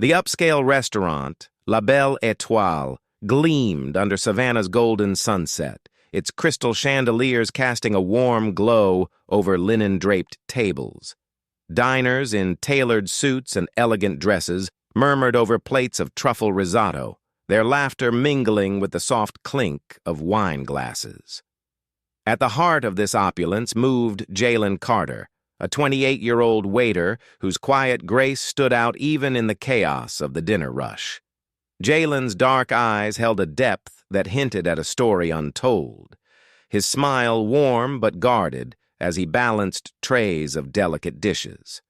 The upscale restaurant, La Belle Étoile, gleamed under Savannah's golden sunset, its crystal chandeliers casting a warm glow over linen-draped tables. Diners in tailored suits and elegant dresses murmured over plates of truffle risotto, their laughter mingling with the soft clink of wine glasses. At the heart of this opulence moved Jalen Carter, a 28-year-old waiter whose quiet grace stood out even in the chaos of the dinner rush. Jalen's dark eyes held a depth that hinted at a story untold, his smile warm but guarded as he balanced trays of delicate dishes.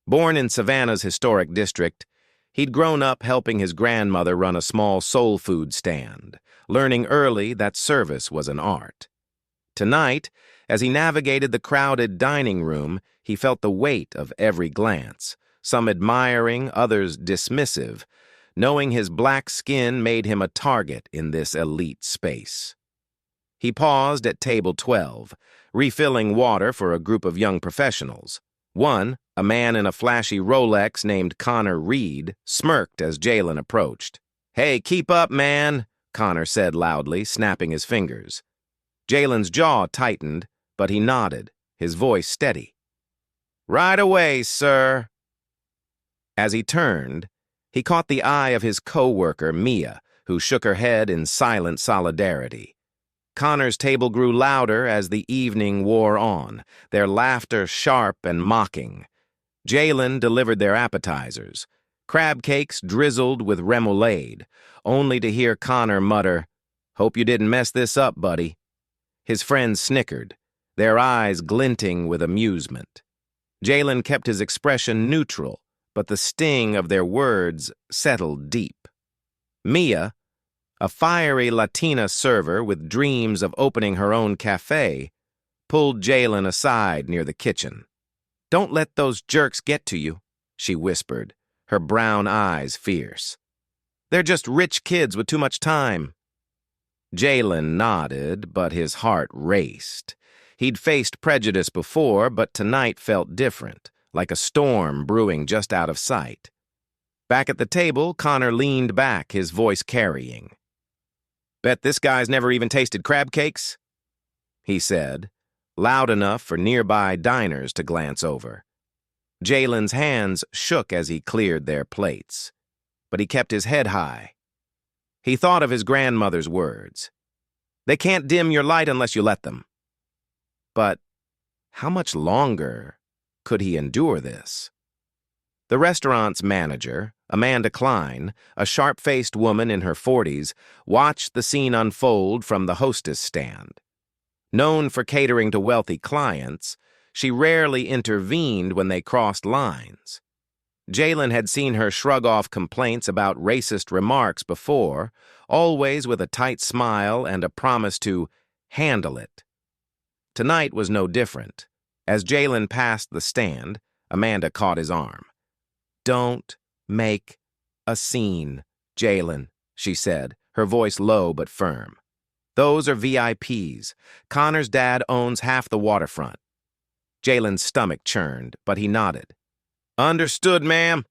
Born in Savannah's historic district, he'd grown up helping his grandmother run a small soul food stand, learning early that service was an art. Tonight, as he navigated the crowded dining room, he felt the weight of every glance, some admiring, others dismissive, knowing his black skin made him a target in this elite space. He paused at table 12, refilling water for a group of young professionals. One, a man in a flashy Rolex named Connor Reed, smirked as Jalen approached. "Hey, keep up, man," Connor said loudly, snapping his fingers. Jalen's jaw tightened, but he nodded, his voice steady. "Right away, sir." As he turned, he caught the eye of his co-worker, Mia, who shook her head in silent solidarity. Connor's table grew louder as the evening wore on, their laughter sharp and mocking. Jalen delivered their appetizers, crab cakes drizzled with remoulade, only to hear Connor mutter, "Hope you didn't mess this up, buddy." His friends snickered, their eyes glinting with amusement. Jalen kept his expression neutral, but the sting of their words settled deep. Mia, a fiery Latina server with dreams of opening her own cafe, pulled Jalen aside near the kitchen. "Don't let those jerks get to you," she whispered, her brown eyes fierce. "They're just rich kids with too much time." Jalen nodded, but his heart raced. He'd faced prejudice before, but tonight felt different, like a storm brewing just out of sight. Back at the table, Connor leaned back, his voice carrying. "Bet this guy's never even tasted crab cakes?" he said, loud enough for nearby diners to glance over. Jalen's hands shook as he cleared their plates, but he kept his head high. He thought of his grandmother's words. "They can't dim your light unless you let them." But how much longer could he endure this? The restaurant's manager, Amanda Klein, a sharp-faced woman in her 40s, watched the scene unfold from the hostess stand. Known for catering to wealthy clients, she rarely intervened when they crossed lines. Jalen had seen her shrug off complaints about racist remarks before, always with a tight smile and a promise to handle it. Tonight was no different. As Jalen passed the stand, Amanda caught his arm. "Don't make a scene, Jalen," she said, her voice low but firm. "Those are VIPs. Connor's dad owns half the waterfront." Jalen's stomach churned, but he nodded. "Understood, ma'am."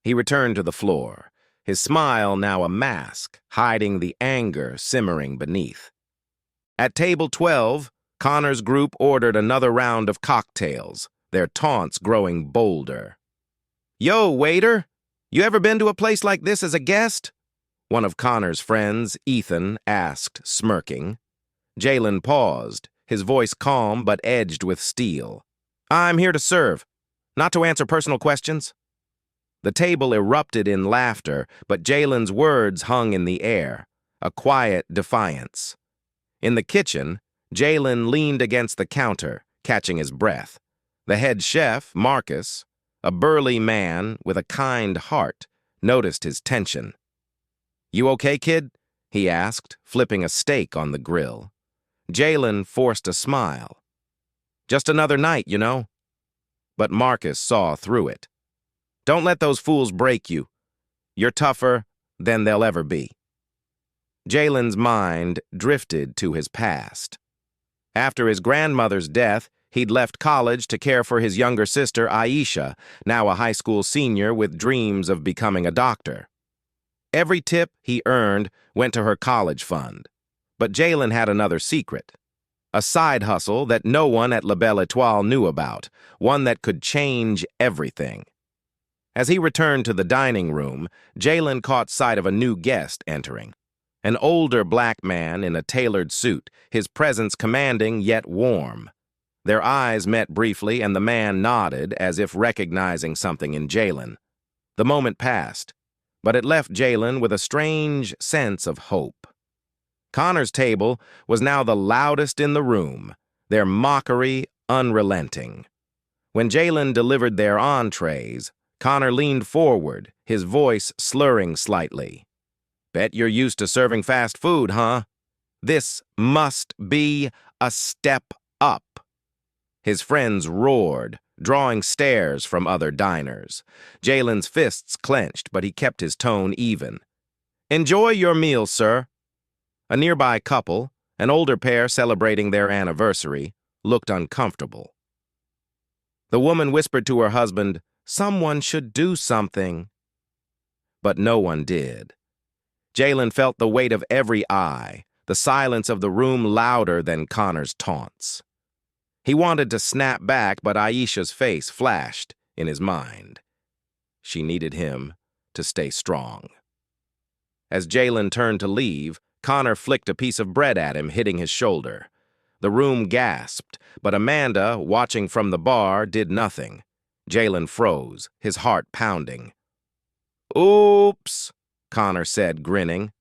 He returned to the floor, his smile now a mask, hiding the anger simmering beneath. At table 12, Connor's group ordered another round of cocktails, their taunts growing bolder. "Yo, waiter, you ever been to a place like this as a guest?" one of Connor's friends, Ethan, asked, smirking. Jalen paused, his voice calm but edged with steel. "I'm here to serve, not to answer personal questions." The table erupted in laughter, but Jalen's words hung in the air, a quiet defiance. In the kitchen, Jalen leaned against the counter, catching his breath. The head chef, Marcus, a burly man with a kind heart, noticed his tension. "You okay, kid?" he asked, flipping a steak on the grill. Jalen forced a smile. "Just another night, you know." But Marcus saw through it. "Don't let those fools break you. You're tougher than they'll ever be." Jalen's mind drifted to his past. After his grandmother's death, He'd left college to care for his younger sister, Aisha, now a high school senior with dreams of becoming a doctor. Every tip he earned went to her college fund. But Jalen had another secret. A side hustle that no one at La Belle Étoile knew about, one that could change everything. As he returned to the dining room, Jalen caught sight of a new guest entering. An older black man in a tailored suit, his presence commanding yet warm. Their eyes met briefly, and the man nodded as if recognizing something in Jalen. The moment passed, but it left Jalen with a strange sense of hope. Connor's table was now the loudest in the room, their mockery unrelenting. When Jalen delivered their entrees, Connor leaned forward, his voice slurring slightly. "Bet you're used to serving fast food, huh? This must be a step up." His friends roared, drawing stares from other diners. Jalen's fists clenched, but he kept his tone even. "Enjoy your meal, sir." A nearby couple, an older pair celebrating their anniversary, looked uncomfortable. The woman whispered to her husband, "Someone should do something." But no one did. Jalen felt the weight of every eye, the silence of the room louder than Connor's taunts. He wanted to snap back, but Aisha's face flashed in his mind. She needed him to stay strong. As Jalen turned to leave, Connor flicked a piece of bread at him, hitting his shoulder. The room gasped, but Amanda, watching from the bar, did nothing. Jalen froze, his heart pounding. "Oops," Connor said, grinning.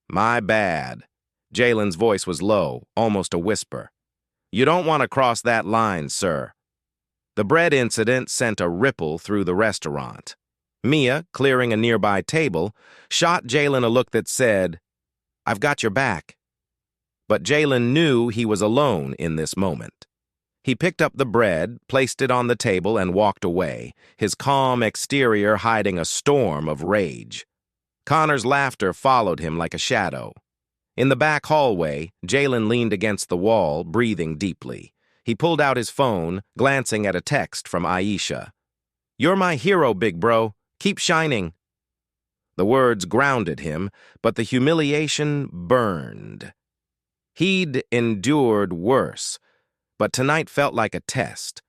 "My bad." Jalen's voice was low, almost a whisper. "You don't want to cross that line, sir." The bread incident sent a ripple through the restaurant. Mia, clearing a nearby table, shot Jalen a look that said, "I've got your back." But Jalen knew he was alone in this moment. He picked up the bread, placed it on the table, and walked away, his calm exterior hiding a storm of rage. Connor's laughter followed him like a shadow. In the back hallway, Jalen leaned against the wall, breathing deeply. He pulled out his phone, glancing at a text from Aisha. "You're my hero, big bro. Keep shining." The words grounded him, but the humiliation burned. He'd endured worse, but tonight felt like a test,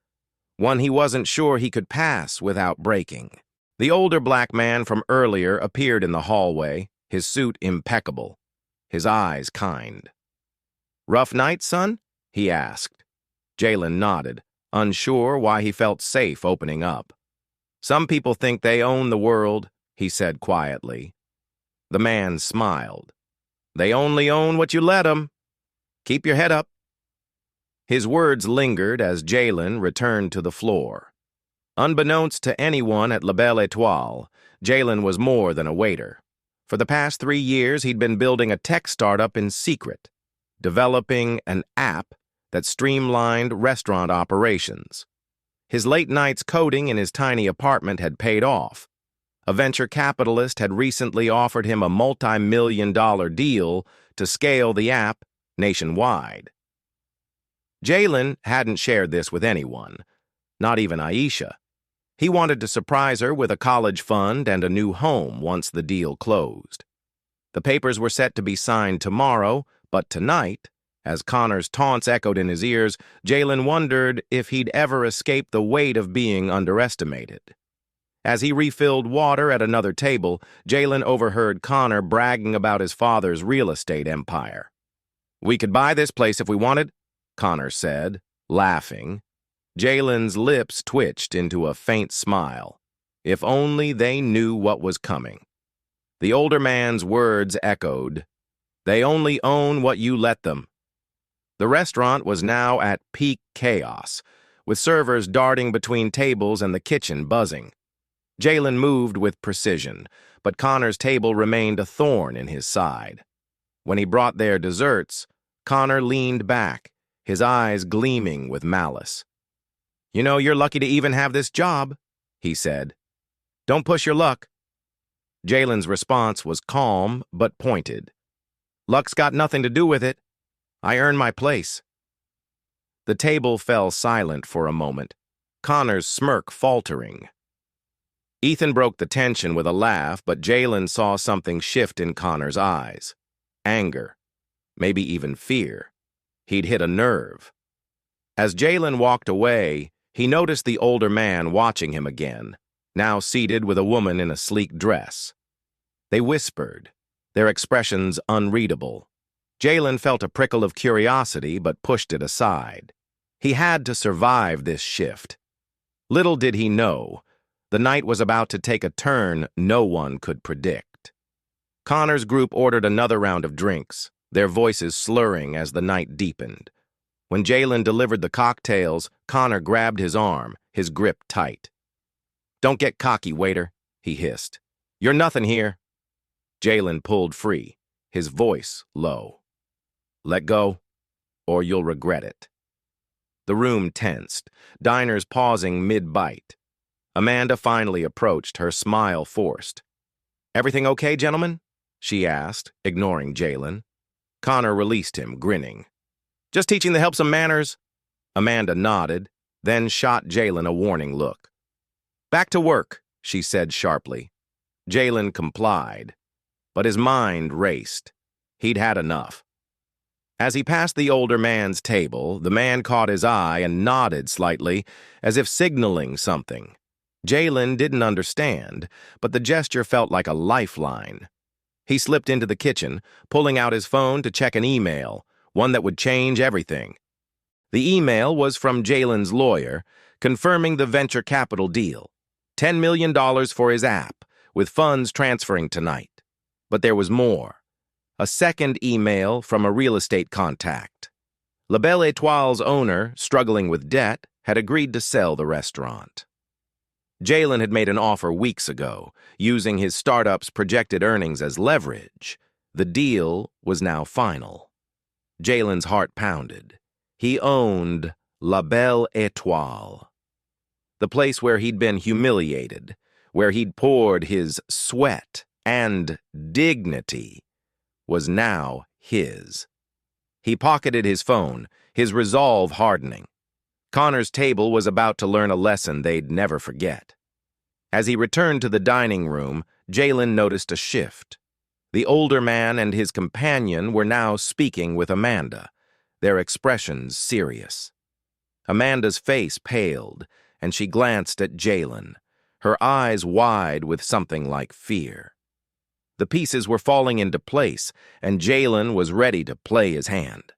one he wasn't sure he could pass without breaking. The older black man from earlier appeared in the hallway, his suit impeccable, his eyes kind. "Rough night, son?" he asked. Jalen nodded, unsure why he felt safe opening up. "Some people think they own the world," he said quietly. The man smiled. "They only own what you let them. Keep your head up." His words lingered as Jalen returned to the floor. Unbeknownst to anyone at La Belle Étoile, Jalen was more than a waiter. For the past 3 years, he'd been building a tech startup in secret, developing an app that streamlined restaurant operations. His late nights coding in his tiny apartment had paid off. A venture capitalist had recently offered him a multi-million-dollar deal to scale the app nationwide. Jalen hadn't shared this with anyone, not even Aisha. He wanted to surprise her with a college fund and a new home once the deal closed. The papers were set to be signed tomorrow, but tonight, as Connor's taunts echoed in his ears, Jalen wondered if he'd ever escape the weight of being underestimated. As he refilled water at another table, Jalen overheard Connor bragging about his father's real estate empire. "We could buy this place if we wanted," Connor said, laughing. Jalen's lips twitched into a faint smile. If only they knew what was coming. The older man's words echoed, "They only own what you let them." The restaurant was now at peak chaos, with servers darting between tables and the kitchen buzzing. Jalen moved with precision, but Connor's table remained a thorn in his side. When he brought their desserts, Connor leaned back, his eyes gleaming with malice. "You know, you're lucky to even have this job," he said. "Don't push your luck." Jalen's response was calm but pointed. "Luck's got nothing to do with it. I earned my place." The table fell silent for a moment, Connor's smirk faltering. Ethan broke the tension with a laugh, but Jalen saw something shift in Connor's eyes. Anger, maybe even fear. He'd hit a nerve. As Jalen walked away, he noticed the older man watching him again, now seated with a woman in a sleek dress. They whispered, their expressions unreadable. Jalen felt a prickle of curiosity but pushed it aside. He had to survive this shift. Little did he know, the night was about to take a turn no one could predict. Connor's group ordered another round of drinks, their voices slurring as the night deepened. When Jalen delivered the cocktails, Connor grabbed his arm, his grip tight. "Don't get cocky, waiter," he hissed. "You're nothing here." Jalen pulled free, his voice low. "Let go, or you'll regret it." The room tensed, diners pausing mid-bite. Amanda finally approached, her smile forced. "Everything okay, gentlemen?" she asked, ignoring Jalen. Connor released him, grinning. "Just teaching the help some manners." Amanda nodded, then shot Jalen a warning look. "Back to work," she said sharply. Jalen complied, but his mind raced. He'd had enough. As he passed the older man's table, the man caught his eye and nodded slightly, as if signaling something. Jalen didn't understand, but the gesture felt like a lifeline. He slipped into the kitchen, pulling out his phone to check an email, one that would change everything. The email was from Jalen's lawyer, confirming the venture capital deal. $10 million for his app, with funds transferring tonight. But there was more. A second email from a real estate contact. La Belle Étoile's owner, struggling with debt, had agreed to sell the restaurant. Jalen had made an offer weeks ago, using his startup's projected earnings as leverage. The deal was now final. Jalen's heart pounded. He owned La Belle Étoile. The place where he'd been humiliated, where he'd poured his sweat and dignity, was now his. He pocketed his phone, his resolve hardening. Connor's table was about to learn a lesson they'd never forget. As he returned to the dining room, Jalen noticed a shift. The older man and his companion were now speaking with Amanda, their expressions serious. Amanda's face paled, and she glanced at Jalen, her eyes wide with something like fear. The pieces were falling into place, and Jalen was ready to play his hand.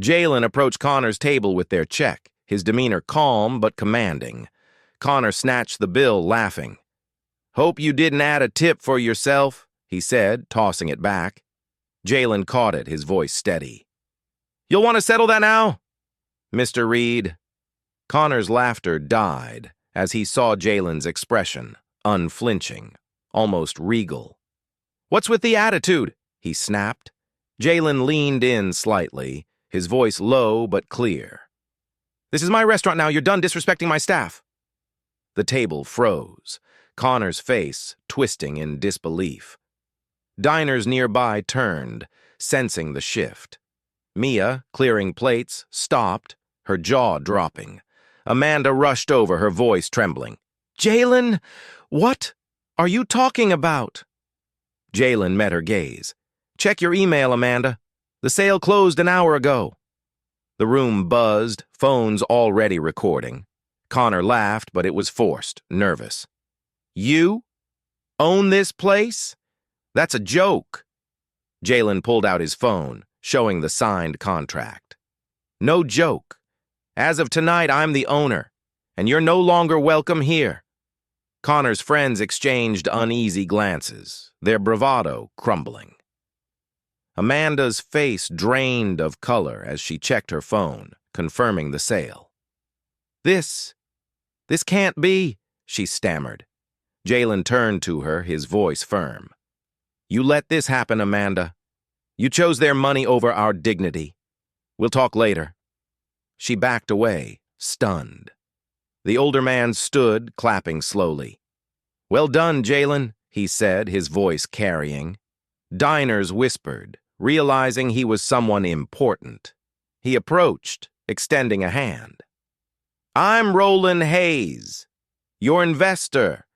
Jalen approached Connor's table with their check, his demeanor calm but commanding. Connor snatched the bill, laughing. "Hope you didn't add a tip for yourself," he said, tossing it back. Jalen caught it, his voice steady. "You'll want to settle that now, Mr. Reed." Connor's laughter died as he saw Jalen's expression, unflinching, almost regal. "What's with the attitude?" he snapped. Jalen leaned in slightly, his voice low but clear. "This is my restaurant now. You're done disrespecting my staff." The table froze, Connor's face twisting in disbelief. Diners nearby turned, sensing the shift. Mia, clearing plates, stopped, her jaw dropping. Amanda rushed over, her voice trembling. "Jalen, what are you talking about?" Jalen met her gaze. "Check your email, Amanda. The sale closed an hour ago." The room buzzed, phones already recording. Connor laughed, but it was forced, nervous. "You own this place? That's a joke." Jalen pulled out his phone, showing the signed contract. "No joke. As of tonight, I'm the owner, and you're no longer welcome here." Connor's friends exchanged uneasy glances, their bravado crumbling. Amanda's face drained of color as she checked her phone, confirming the sale. This can't be," she stammered. Jalen turned to her, his voice firm. "You let this happen, Amanda. You chose their money over our dignity. We'll talk later." She backed away, stunned. The older man stood, clapping slowly. "Well done, Jalen," he said, his voice carrying. Diners whispered, realizing he was someone important. He approached, extending a hand. "I'm Roland Hayes, your investor,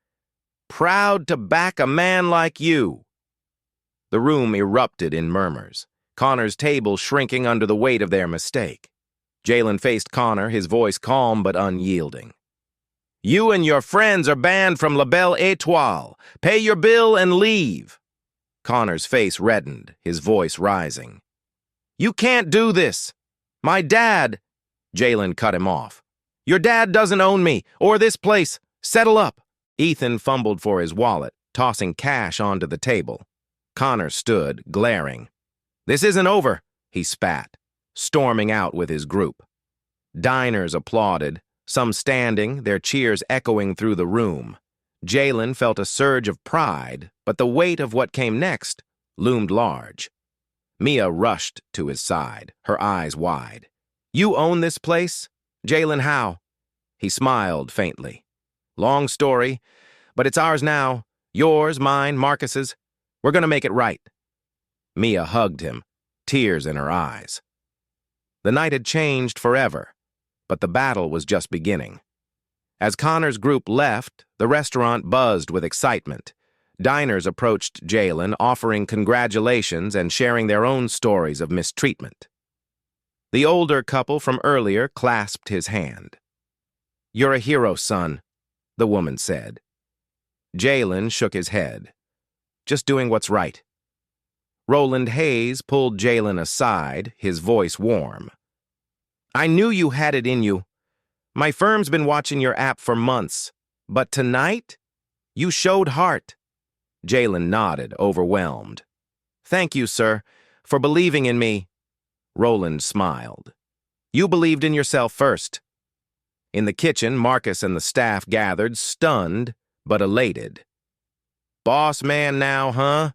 proud to back a man like you." The room erupted in murmurs, Connor's table shrinking under the weight of their mistake. Jalen faced Connor, his voice calm but unyielding. "You and your friends are banned from La Belle Étoile. Pay your bill and leave." Connor's face reddened, his voice rising. "You can't do this. My dad—" Jalen cut him off. "Your dad doesn't own me, or this place. Settle up." Ethan fumbled for his wallet, tossing cash onto the table. Connor stood, glaring. "This isn't over," he spat, storming out with his group. Diners applauded, some standing, their cheers echoing through the room. Jalen felt a surge of pride, but the weight of what came next loomed large. Mia rushed to his side, her eyes wide. "You own this place? Jalen, how?" He smiled faintly. "Long story, but it's ours now. Yours, mine, Marcus's. We're gonna make it right." Mia hugged him, tears in her eyes. The night had changed forever, but the battle was just beginning. As Connor's group left, the restaurant buzzed with excitement. Diners approached Jalen, offering congratulations and sharing their own stories of mistreatment. The older couple from earlier clasped his hand. "You're a hero, son," the woman said. Jalen shook his head. "Just doing what's right." Roland Hayes pulled Jalen aside, his voice warm. "I knew you had it in you. My firm's been watching your app for months, but tonight, you showed heart." Jalen nodded, overwhelmed. "Thank you, sir, for believing in me." Roland smiled. "You believed in yourself first." In the kitchen, Marcus and the staff gathered, stunned but elated. "Boss man now, huh?"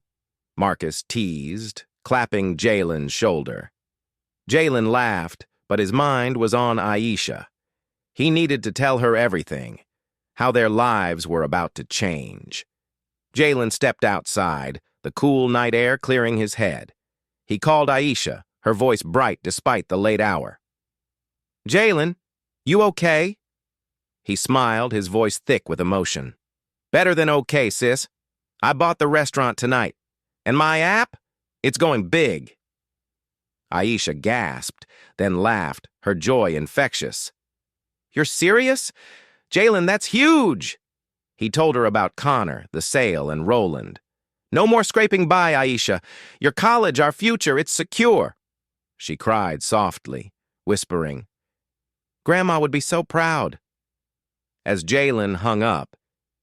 Marcus teased, clapping Jalen's shoulder. Jalen laughed, but his mind was on Aisha. He needed to tell her everything, how their lives were about to change. Jalen stepped outside, the cool night air clearing his head. He called Aisha, her voice bright despite the late hour. "Jalen, you okay?" He smiled, his voice thick with emotion. "Better than okay, sis. I bought the restaurant tonight. And my app? It's going big." Aisha gasped, then laughed, her joy infectious. "You're serious? Jalen, that's huge!" He told her about Connor, the sale, and Roland. "No more scraping by, Aisha. Your college, our future, it's secure." She cried softly, whispering, "Grandma would be so proud." As Jalen hung up,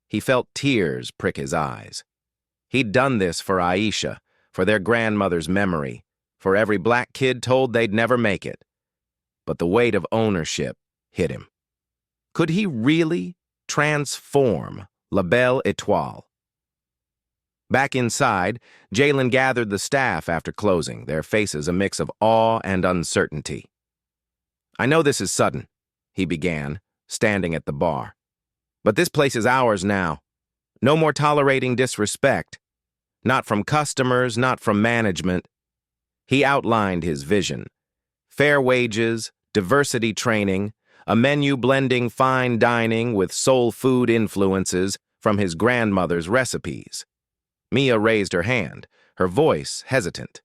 he felt tears prick his eyes. He'd done this for Aisha, for their grandmother's memory, for every black kid told they'd never make it. But the weight of ownership hit him. Could he really transform La Belle Étoile? Back inside, Jalen gathered the staff after closing, their faces a mix of awe and uncertainty. "I know this is sudden," he began, standing at the bar. "But this place is ours now. No more tolerating disrespect. Not from customers, not from management." He outlined his vision. Fair wages, diversity training, a menu blending fine dining with soul food influences from his grandmother's recipes. Mia raised her hand, her voice hesitant.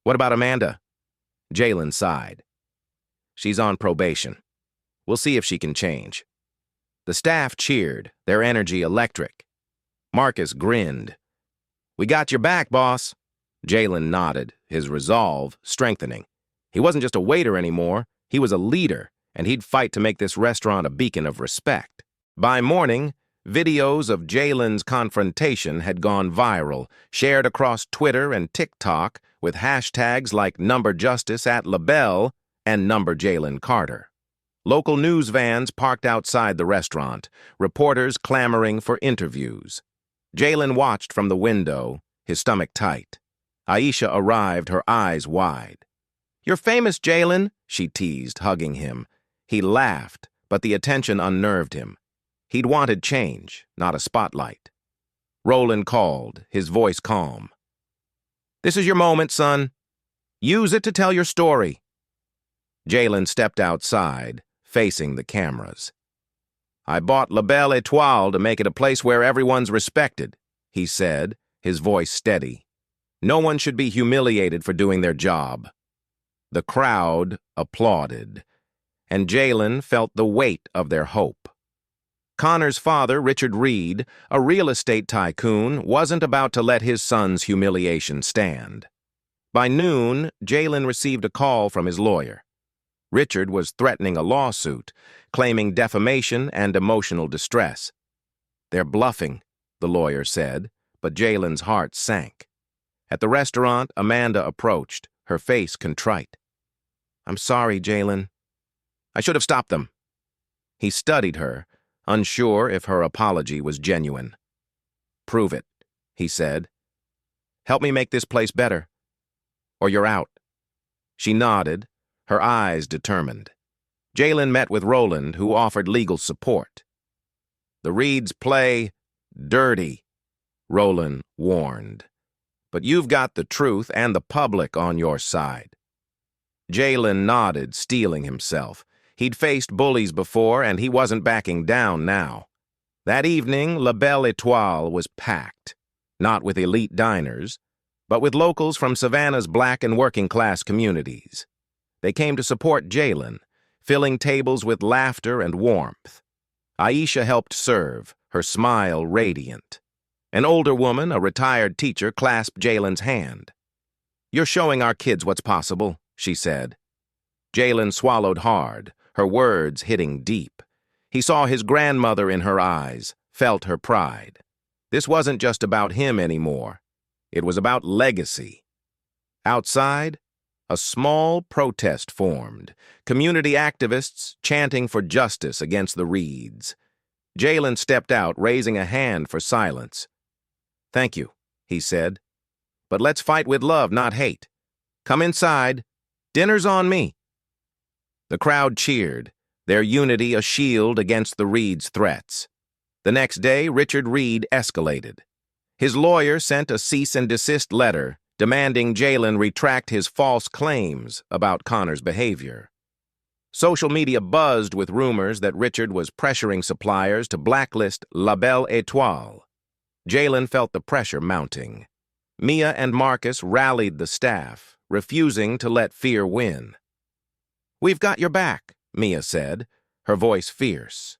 "What about Amanda?" Jalen sighed. "She's on probation. We'll see if she can change." The staff cheered, their energy electric. Marcus grinned. "We got your back, boss." Jalen nodded, his resolve strengthening. He wasn't just a waiter anymore, he was a leader, and he'd fight to make this restaurant a beacon of respect. By morning, videos of Jalen's confrontation had gone viral, shared across Twitter and TikTok with hashtags like #Justice at LaBelle and #Jalen Carter. Local news vans parked outside the restaurant, reporters clamoring for interviews. Jalen watched from the window, his stomach tight. Aisha arrived, her eyes wide. "You're famous, Jalen," she teased, hugging him. He laughed, but the attention unnerved him. He'd wanted change, not a spotlight. Roland called, his voice calm. "This is your moment, son. Use it to tell your story." Jalen stepped outside, facing the cameras. "I bought La Belle Étoile to make it a place where everyone's respected," he said, his voice steady. "No one should be humiliated for doing their job." The crowd applauded, and Jalen felt the weight of their hope. Connor's father, Richard Reed, a real estate tycoon, wasn't about to let his son's humiliation stand. By noon, Jalen received a call from his lawyer. Richard was threatening a lawsuit, claiming defamation and emotional distress. "They're bluffing," the lawyer said, but Jalen's heart sank. At the restaurant, Amanda approached, her face contrite. "I'm sorry, Jalen. I should have stopped them." He studied her, unsure if her apology was genuine. "Prove it," he said. "Help me make this place better, or you're out." She nodded, her eyes determined. Jalen met with Roland, who offered legal support. "The Reeds play dirty," Roland warned. "But you've got the truth and the public on your side." Jalen nodded, steeling himself. He'd faced bullies before, and he wasn't backing down now. That evening, La Belle Étoile was packed, not with elite diners, but with locals from Savannah's black and working-class communities. They came to support Jalen, filling tables with laughter and warmth. Aisha helped serve, her smile radiant. An older woman, a retired teacher, clasped Jalen's hand. "You're showing our kids what's possible," she said. Jalen swallowed hard, her words hitting deep. He saw his grandmother in her eyes, felt her pride. This wasn't just about him anymore. It was about legacy. Outside, a small protest formed, community activists chanting for justice against the Reeds. Jalen stepped out, raising a hand for silence. "Thank you," he said. "But let's fight with love, not hate. Come inside. Dinner's on me." The crowd cheered, their unity a shield against the Reeds' threats. The next day, Richard Reed escalated. His lawyer sent a cease-and-desist letter demanding Jalen retract his false claims about Connor's behavior. Social media buzzed with rumors that Richard was pressuring suppliers to blacklist La Belle Étoile. Jalen felt the pressure mounting. Mia and Marcus rallied the staff, refusing to let fear win. "We've got your back," Mia said, her voice fierce.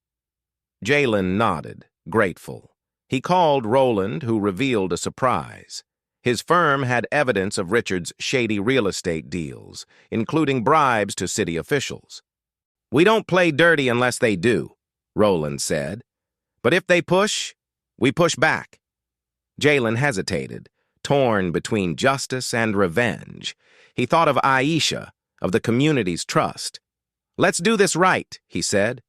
Jalen nodded, grateful. He called Roland, who revealed a surprise. His firm had evidence of Richard's shady real estate deals, including bribes to city officials. "We don't play dirty unless they do," Roland said. "But if they push, we push back." Jalen hesitated, torn between justice and revenge. He thought of Aisha, of the community's trust. "Let's do this right," he said.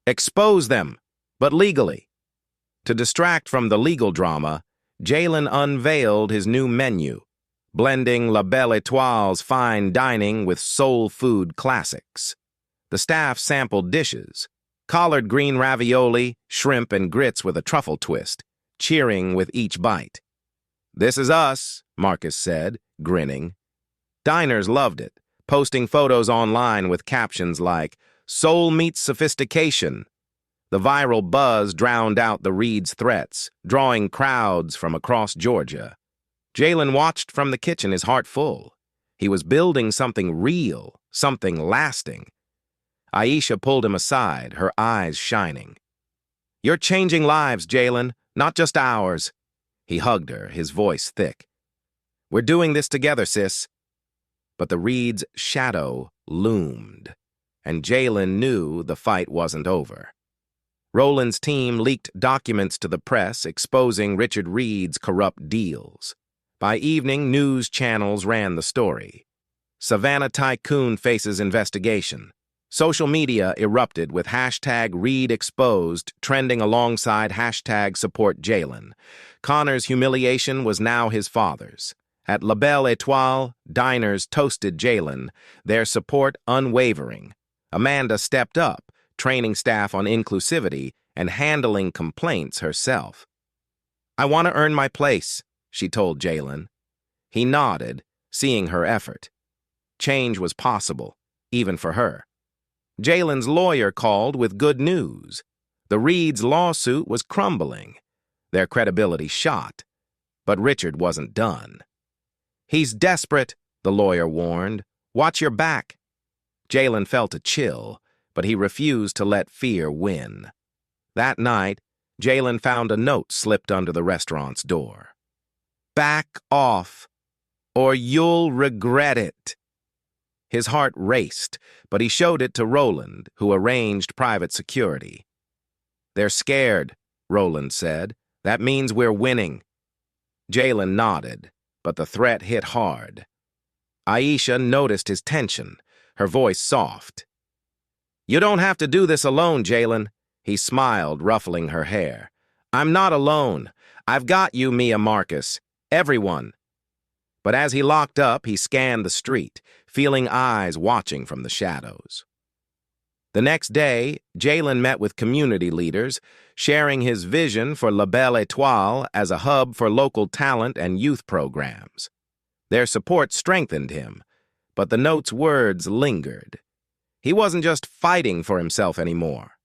"Expose them, but legally." To distract from the legal drama, Jalen unveiled his new menu, blending La Belle Étoile's fine dining with soul food classics. The staff sampled dishes, collard green ravioli, shrimp and grits with a truffle twist, cheering with each bite. "This is us," Marcus said, grinning. Diners loved it, posting photos online with captions like, "Soul meets sophistication." The viral buzz drowned out the Reeds' threats, drawing crowds from across Georgia. Jalen watched from the kitchen, his heart full. He was building something real, something lasting. Aisha pulled him aside, her eyes shining. "You're changing lives, Jalen, not just ours." He hugged her, his voice thick. "We're doing this together, sis." But the Reeds' shadow loomed, and Jalen knew the fight wasn't over. Roland's team leaked documents to the press exposing Richard Reed's corrupt deals. By evening, news channels ran the story. Savannah tycoon faces investigation. Social media erupted with hashtag #ReedExposed trending alongside hashtag #SupportJalen. Connor's humiliation was now his father's. At La Belle Étoile, diners toasted Jalen, their support unwavering. Amanda stepped up, training staff on inclusivity and handling complaints herself. "I want to earn my place," she told Jalen. He nodded, seeing her effort. Change was possible, even for her. Jalen's lawyer called with good news. The Reeds' lawsuit was crumbling, their credibility shot. But Richard wasn't done. "He's desperate," the lawyer warned. "Watch your back." Jalen felt a chill, but he refused to let fear win. That night, Jalen found a note slipped under the restaurant's door. "Back off, or you'll regret it." His heart raced, but he showed it to Roland, who arranged private security. "They're scared," Roland said. "That means we're winning." Jalen nodded, but the threat hit hard. Aisha noticed his tension, her voice soft. "You don't have to do this alone, Jalen." He smiled, ruffling her hair. "I'm not alone. I've got you, Mia Marcus. Everyone." But as he locked up, he scanned the street, feeling eyes watching from the shadows. The next day, Jalen met with community leaders, sharing his vision for La Belle Étoile as a hub for local talent and youth programs. Their support strengthened him, but the note's words lingered. He wasn't just fighting for himself anymore.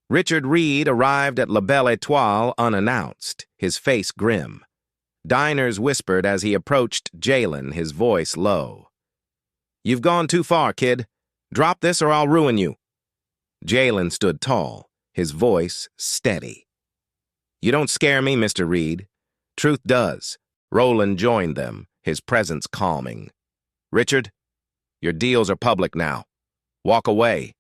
Richard Reed arrived at La Belle Étoile unannounced, his face grim. Diners whispered as he approached Jalen, his voice low. "You've gone too far, kid. Drop this or I'll ruin you." Jalen stood tall, his voice steady. "You don't scare me, Mr. Reed. Truth does." Roland joined them, his presence calming. "Richard, your deals are public now. Walk away."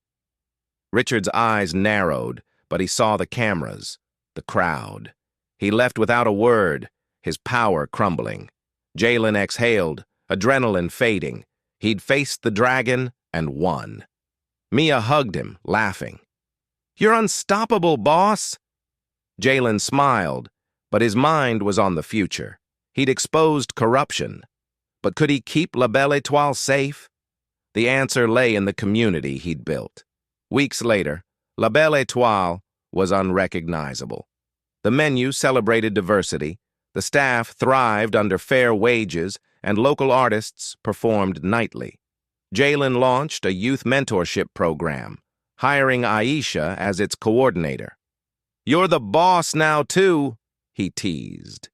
Richard's eyes narrowed, but he saw the cameras, the crowd. He left without a word, his power crumbling. Jalen exhaled, adrenaline fading. He'd faced the dragon and won. Mia hugged him, laughing. "You're unstoppable, boss." Jalen smiled, but his mind was on the future. He'd exposed corruption. But could he keep La Belle Étoile safe? The answer lay in the community he'd built. Weeks later, La Belle Étoile was unrecognizable. The menu celebrated diversity, the staff thrived under fair wages, and local artists performed nightly. Jalen launched a youth mentorship program, hiring Aisha as its coordinator. "You're the boss now, too," he teased.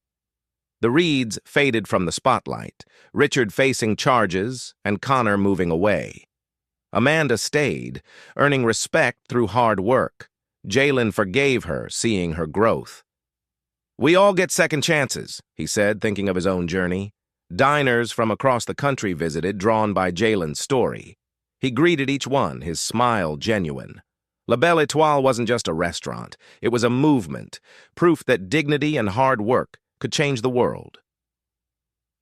The Reeds faded from the spotlight, Richard facing charges and Connor moving away. Amanda stayed, earning respect through hard work. Jalen forgave her, seeing her growth. "We all get second chances," he said, thinking of his own journey. Diners from across the country visited, drawn by Jalen's story. He greeted each one, his smile genuine. La Belle Étoile wasn't just a restaurant. It was a movement, proof that dignity and hard work could change the world.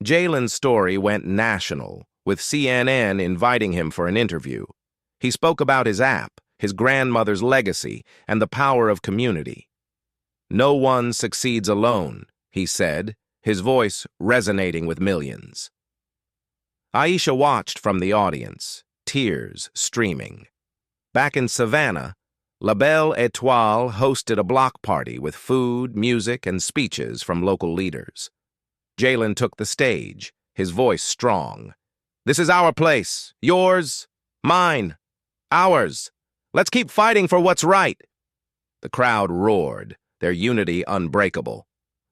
Jalen's story went national, with CNN inviting him for an interview. He spoke about his app, his grandmother's legacy, and the power of community. "No one succeeds alone," he said, his voice resonating with millions. Aisha watched from the audience, tears streaming. Back in Savannah, La Belle Étoile hosted a block party with food, music, and speeches from local leaders. Jalen took the stage, his voice strong. "This is our place. Yours, mine, ours. Let's keep fighting for what's right." The crowd roared, their unity unbreakable.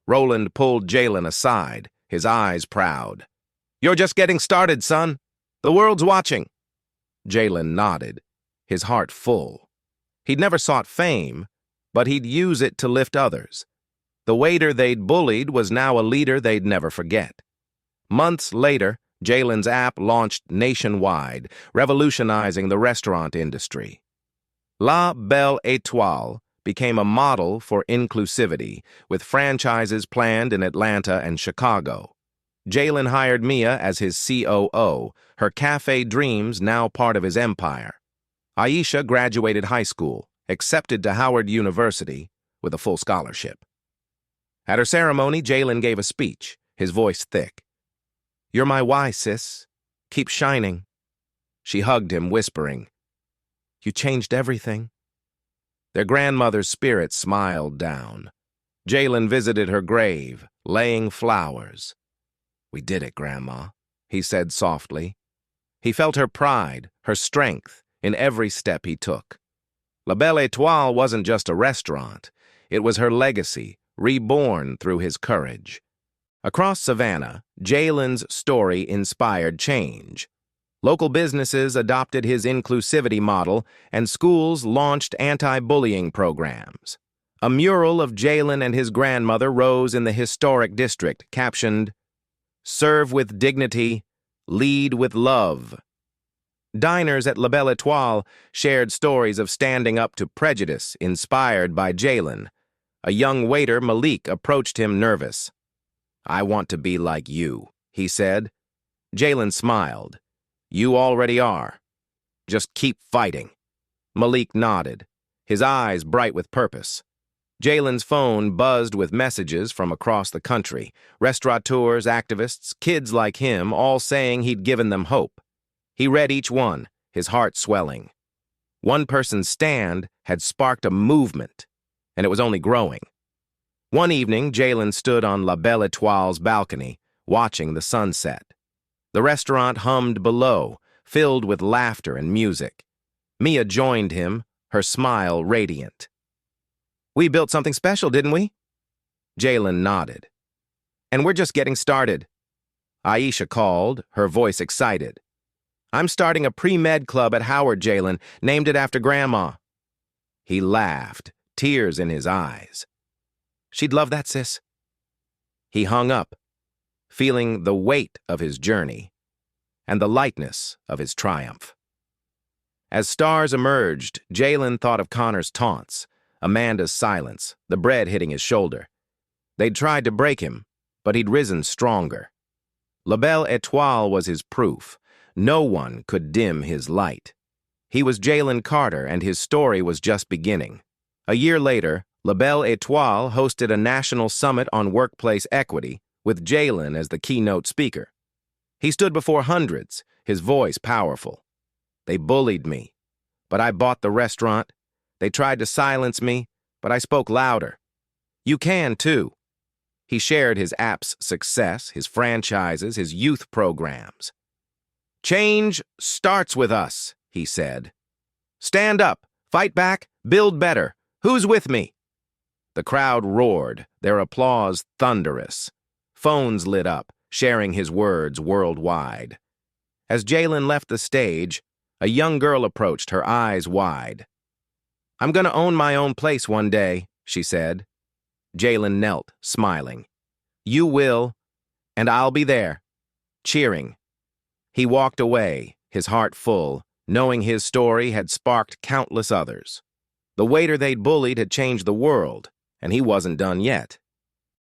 Roland pulled Jalen aside, his eyes proud. "You're just getting started, son. The world's watching." Jalen nodded, his heart full. He'd never sought fame, but he'd use it to lift others. The waiter they'd bullied was now a leader they'd never forget. Months later, Jalen's app launched nationwide, revolutionizing the restaurant industry. La Belle Étoile became a model for inclusivity, with franchises planned in Atlanta and Chicago. Jalen hired Mia as his COO, her cafe dreams now part of his empire. Aisha graduated high school, accepted to Howard University with a full scholarship. At her ceremony, Jalen gave a speech, his voice thick. "You're my why, sis. Keep shining." She hugged him, whispering, "You changed everything." Their grandmother's spirit smiled down. Jalen visited her grave, laying flowers. "We did it, Grandma," he said softly. He felt her pride, her strength, in every step he took. La Belle Étoile wasn't just a restaurant. It was her legacy, reborn through his courage. Across Savannah, Jalen's story inspired change. Local businesses adopted his inclusivity model, and schools launched anti-bullying programs. A mural of Jalen and his grandmother rose in the historic district, captioned, "Serve with dignity, lead with love." Diners at La Belle Étoile shared stories of standing up to prejudice, inspired by Jalen. A young waiter, Malik, approached him nervous. "I want to be like you," he said. Jalen smiled. "You already are. Just keep fighting." Malik nodded, his eyes bright with purpose. Jalen's phone buzzed with messages from across the country, restaurateurs, activists, kids like him, all saying he'd given them hope. He read each one, his heart swelling. One person's stand had sparked a movement, and it was only growing. One evening, Jalen stood on La Belle Étoile's balcony, watching the sunset. The restaurant hummed below, filled with laughter and music. Mia joined him, her smile radiant. "We built something special, didn't we?" Jalen nodded. "And we're just getting started." Aisha called, her voice excited. "I'm starting a pre-med club at Howard, Jalen, named it after Grandma." He laughed, tears in his eyes. "She'd love that, sis." He hung up, feeling the weight of his journey and the lightness of his triumph. As stars emerged, Jalen thought of Connor's taunts, Amanda's silence, the bread hitting his shoulder. They'd tried to break him, but he'd risen stronger. La Belle Étoile was his proof. No one could dim his light. He was Jalen Carter, and his story was just beginning. A year later, La Belle Étoile hosted a national summit on workplace equity, with Jalen as the keynote speaker. He stood before hundreds, his voice powerful. "They bullied me, but I bought the restaurant. They tried to silence me, but I spoke louder. You can, too." He shared his app's success, his franchises, his youth programs. "Change starts with us," he said. "Stand up, fight back, build better. Who's with me?" The crowd roared, their applause thunderous. Phones lit up, sharing his words worldwide. As Jalen left the stage, a young girl approached, her eyes wide. "I'm gonna own my own place one day," she said. Jalen knelt, smiling. "You will, and I'll be there," cheering. He walked away, his heart full, knowing his story had sparked countless others. The waiter they'd bullied had changed the world, and he wasn't done yet.